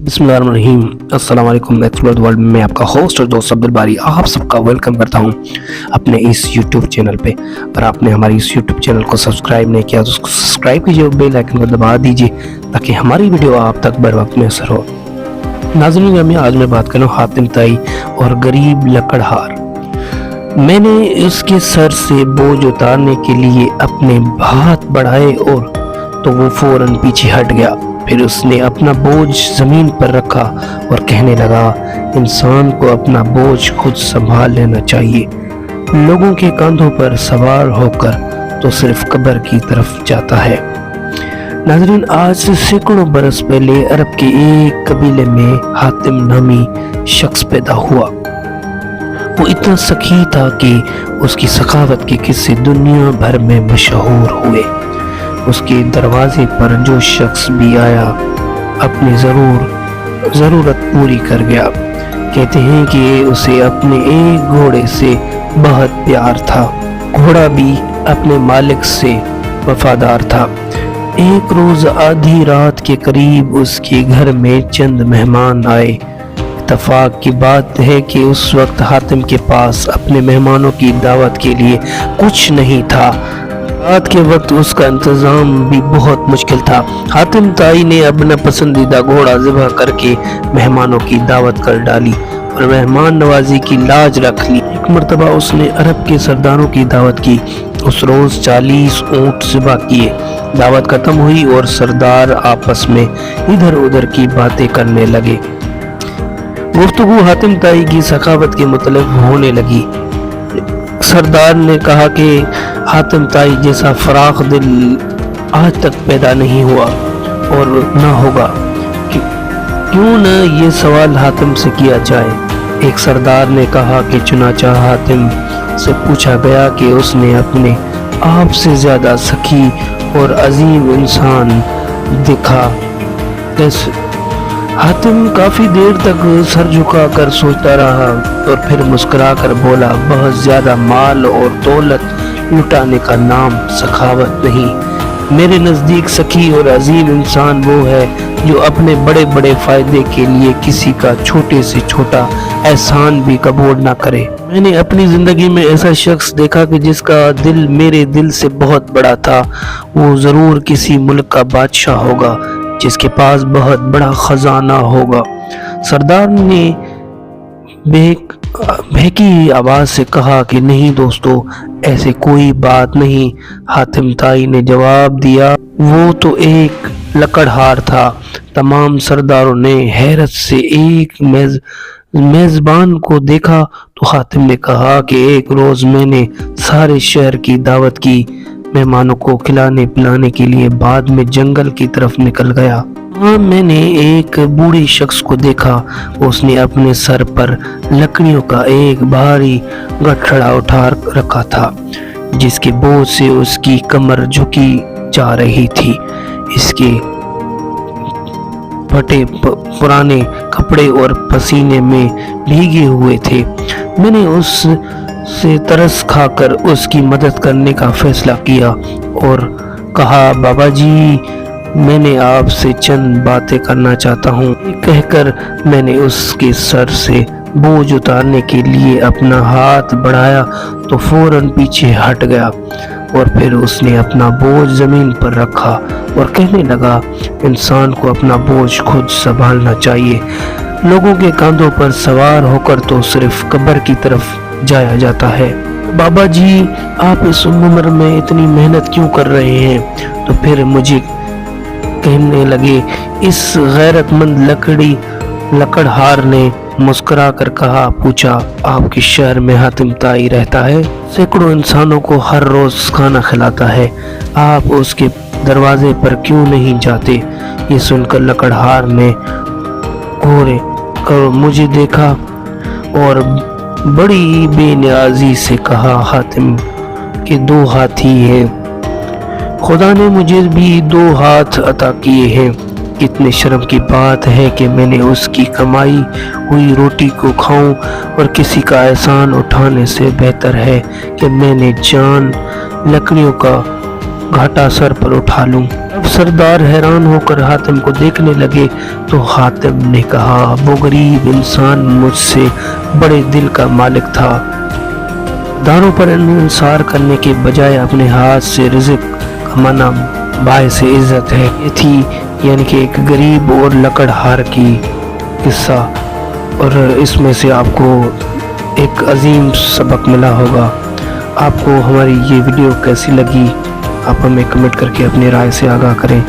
बिस्मिल्लाहिर्रहमानिर्रहीम। अस्सलाम वालेकुम। एक्सप्लोर द वर्ल्ड में आपका होस्ट और दोस्त अब्दुल बारी आप सबका वेलकम करता हूं अपने इस यूट्यूब चैनल पे। अगर आपने हमारी इस यूट्यूब चैनल को सब्सक्राइब नहीं किया तो उसको सब्सक्राइब कीजिए और बेल आइकन को दबा दीजिए ताकि हमारी वीडियो आप तक बर वक्त मैसर हो। नाज़रीन ग्रामी, आज मैं बात कर रहा हूँ हातिम ताई और गरीब लकड़हार। मैंने उसके सर से बोझ उतारने के लिए अपने हाथ बढ़ाए और तो वो फौरन पीछे हट गया। फिर उसने अपना बोझ जमीन पर रखा और कहने लगा, इंसान को अपना बोझ खुद संभाल लेना चाहिए। लोगों के कंधों पर सवार होकर तो सिर्फ कब्र की तरफ जाता है। नाज़रीन, आज से सैकड़ों बरस पहले अरब के एक कबीले में हातिम नामी शख्स पैदा हुआ। वो इतना सखी था कि उसकी सखावत के किस्से दुनिया भर में मशहूर हुए। उसके दरवाजे पर जो शख्स भी आया अपनी ज़रूरत पूरी कर गया। कहते हैं कि उसे अपने एक घोड़े से बहुत प्यार था। घोड़ा भी अपने मालिक से वफादार था। एक रोज़ आधी रात के करीब उसके घर में चंद मेहमान आए। इत्तफाक की बात है कि उस वक्त हातिम के पास अपने मेहमानों की दावत के लिए कुछ नहीं था। रात के वक्त उसका इंतजाम भी बहुत मुश्किल था। हातिम ताई ने अपना पसंदीदा घोड़ा ज़िबह करके मेहमानों की दावत कर डाली और मेहमान नवाजी की लाज रख ली। एक मरतबा उसने अरब के सरदारों की दावत की। उस रोज़ 40 ऊँट ज़िबह किए। दावत खत्म हुई और सरदार आपस में इधर उधर की बातें करने लगे। गुफ्तगू हातिम ताई की सखावत के मुतल्लिक़ होने लगी। सरदार ने कहा कि हातिम ताई जैसा फराख दिल आज तक पैदा नहीं हुआ और ना होगा। क्यों न ये सवाल हातिम से किया जाए। एक सरदार ने कहा कि चुनाचा हातिम से पूछा गया कि उसने अपने आप से ज़्यादा सखी और अजीम इंसान दिखा कैसे। हातिम काफ़ी देर तक सर झुकाकर सोचता रहा और फिर मुस्कुराकर बोला, बहुत ज़्यादा माल और दौलत लुटाने का नाम सखावत नहीं। मेरे नज़दीक सखी और अजीम इंसान वो है जो अपने बड़े बड़े फ़ायदे के लिए किसी का छोटे से छोटा एहसान भी कबूल ना करे। मैंने अपनी ज़िंदगी में ऐसा शख्स देखा कि जिसका दिल मेरे दिल से बहुत बड़ा था। वो ज़रूर किसी मुल्क का बादशाह होगा जिसके पास बहुत बड़ा खजाना होगा। सरदार ने बहकी आवाज से कहा कि नहीं दोस्तों, ऐसे कोई बात नहीं। हातिम ताई ने जवाब दिया, वो तो एक लकड़हार था। तमाम सरदारों ने हैरत से एक मेजबान को देखा तो हातिम ने कहा कि एक रोज मैंने सारे शहर की दावत की। मेहमानों को खिलाने पिलाने के लिए बाद में जंगल की तरफ निकल गया। वहाँ मैंने एक बूढ़े शख्स को देखा। उसने अपने सर पर लकड़ियों का एक भारी गठड़ा उठा रखा था जिसके बोझ से उसकी कमर झुकी जा रही थी। इसके फटे पुराने कपड़े और पसीने में भीगे हुए थे। मैंने उससे तरस खाकर उसकी मदद करने का फैसला किया और कहा, बाबा जी, मैंने आपसे चंद बातें करना चाहता हूँ। कहकर मैंने उसके सर से बोझ उतारने के लिए अपना हाथ बढ़ाया तो फौरन पीछे हट गया और फिर उसने अपना बोझ जमीन पर रखा और कहने लगा, इंसान को अपना बोझ खुद संभालना चाहिए। लोगों के कंधों पर सवार होकर तो सिर्फ कब्र की तरफ जाया जाता है। बाबा जी, आप इस उम्र में इतनी मेहनत क्यों कर रहे हैं? तो फिर मुझे कहने लगे। इस गैरतमंद लकड़हार ने मुस्कुरा कर पूछा, आपके शहर में हातिम ताई रहता है? सैकड़ों इंसानों को हर रोज खाना खिलाता है। आप उसके दरवाजे पर क्यों नहीं जाते? ये सुनकर लकड़हार ने घोरे कर मुझे देखा और बड़ी बेनियाजी से कहा, हातिम के 2 हाथ ही हैं। खुदा ने मुझे भी 2 हाथ अता किए हैं। कितने शर्म की बात है कि मैंने उसकी कमाई हुई रोटी को खाऊं और किसी का एहसान उठाने से बेहतर है कि मैंने जान लकड़ियों का घाटा सर पर उठा लूं। अब सरदार हैरान होकर हातिम को देखने लगे तो हातिम ने कहा, वो गरीब इंसान मुझसे बड़े दिल का मालिक था। दारों पर इंसार करने के बजाय अपने हाथ से रिज़्क कमाना बाइस इज्जत है। ये थी यानी कि एक गरीब और लकड़हार की किस्सा, और इसमें से आपको एक अजीम सबक मिला होगा। आपको हमारी ये वीडियो कैसी लगी, आप हमें कमेंट करके अपनी राय से आगाह करें।